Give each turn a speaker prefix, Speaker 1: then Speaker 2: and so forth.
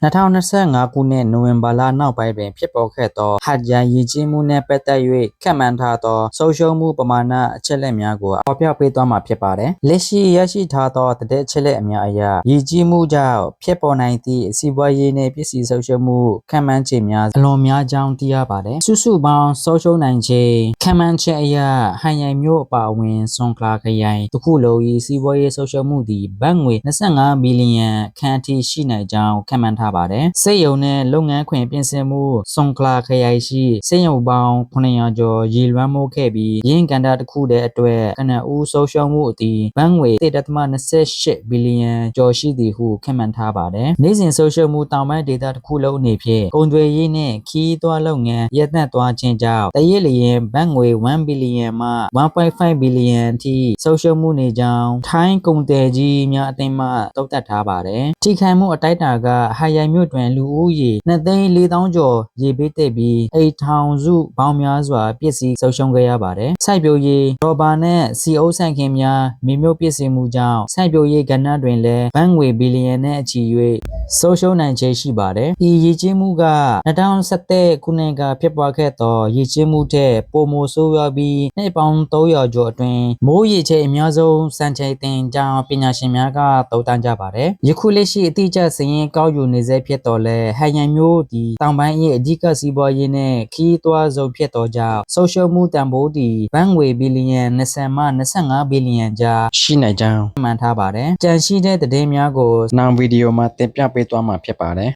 Speaker 1: 2025 ခုနှစ်နိုဝင်ဘာလနောက်ပိုင်းတွင်ဖြစ်ပေါ်ခဲ့သောဟတ်ဂျန်ရည်ကြီးမှုနှင့်ပတ်သက်၍ခန့်မှန်းထားသောဆုံးရှုံးမှုပမာဏအချက်လက်များကိုဖော်ပြပေးသွားမှာဖြစ်ပါတယ်။လက်ရှိရရှိထားသောသတင်းအချက်လက်အများအရရည်ကြီးမှုကြောင့်ဖြစ်ပေါ်နိုင်သည့်စီးပွားရေးနှင့်ပစ္စည်းဆုံးရှုံးမှုခန့်မှန်းချက်များအလွန်များကြောင်းသိရပါတယ်။စုစုပေါင်းဆုံးရှုံးနိုင်ခြင်းခန့်မှန်းချက်အရဟန်ရိုင်မျိုးအပါအဝင်ဆွန်ခလာခရိုင်တစ်ခုလုံး၏စီးပွားရေးဆုံးရှုံးမှုသည်ဘတ်ငွေ25ဘီလီယံခန့်အထိရှိနိုင်ကြောင်းခန့်မှန်းထားပါတယ်။စေယုံနဲ့လုပ်ငန်းခွင်ပြင်ဆင်မှုဆွန်ခလာခရိုင်ရှိစေယုံပေါင်း900ကျော်ရေလွှမ်းမိုးခဲ့ပြီးရင်းကန်တာတစ်ခုတည်းအတွက်ကနဦးဆုံးရှုံးမှုအသည်ဘတ်ငွေ1.28ဘီလီယံကျော်ရှိသည်ဟုခန့်မှန်းထားပါတယ်။နေ့စဉ်ဆုံးရှုံးမှုတောင်ပိုင်းဒေသတစ်ခုလုံးအနေဖြင့်ကုန်သွယ်ရေးနှင့်ခီးသွားလုပ်ငန်းရပ်တန့်သွားခြင်းကြောင့်တရက်လျင်ဘတ်ငွေ1ဘီလီယံမှ1.5ဘီလီယံထိဆုံးရှုံးမှုနေကြောင်းထိုင်းကုန်သည်ကြီးများအသင်းမှသုံးသပ်ထားပါတယ်။ထိခိုက်မှုအတိုက်အတာကဟာရိုင်မြို့တွင်လူဦးရေ2,400,000ကျော်ရေဘေးတက်ပြီးအိမ်ထောင်စုပေါင်းများစွာပစ္စည်းဆုံးရှုံးခဲ့ရပါတယ်။စိုက်ပျိုးရေးရော်ဘာနဲ့စီအုပ်ဆိုင်ခင်များမြေမြုပ်ပစ္စည်းမှုကြောင့်စိုက်ပျိုးရေးကဏ္ဍတွင်လည်းဘတ်ငွေဘီလီယံနဲ့အချီ၍ဆုံးရှုံးနိုင်ခြေရှိပါတယ်။ဤရည်ကြီးမှုက2017ခုနှစ်ကဖြစ်ပွားခဲ့သောရည်ကြီးမှုထက်ပိုမိုဆိုးရွားပြီးနှစ်ပေါင်း300ကျော်အတွင်းမိုးရေချိန်အများဆုံးစံချိန်တင်ကြောင်းပညာရှင်များကသုံးသပ်ကြပါတယ်။ယခုလက်ရှိအတိအကျစာရင်းကောက်ယူနေဆဲဖြစ်တော်လဲဟန်ရန်မျိုးဒီတောင်ပိုင်း၏အဓိကစီးပွားရေးနှင့်ခီးသွားဆုံးဖြစ်သောကြောင့်ဆုံးရှုံးမှုတန်ဖိုးသည်ဘတ်ငွေဘီလီယံ20မှ25ဘီလီယံကြားရှိနိုင်ကြောင်းမှန်ထားပါတယ်။ကြန့်ရှိတဲ့သတင်းများကိုနောက်ဗီဒီယိုမှာတင်ပြပေးသွားမှာဖြစ်ပါတယ်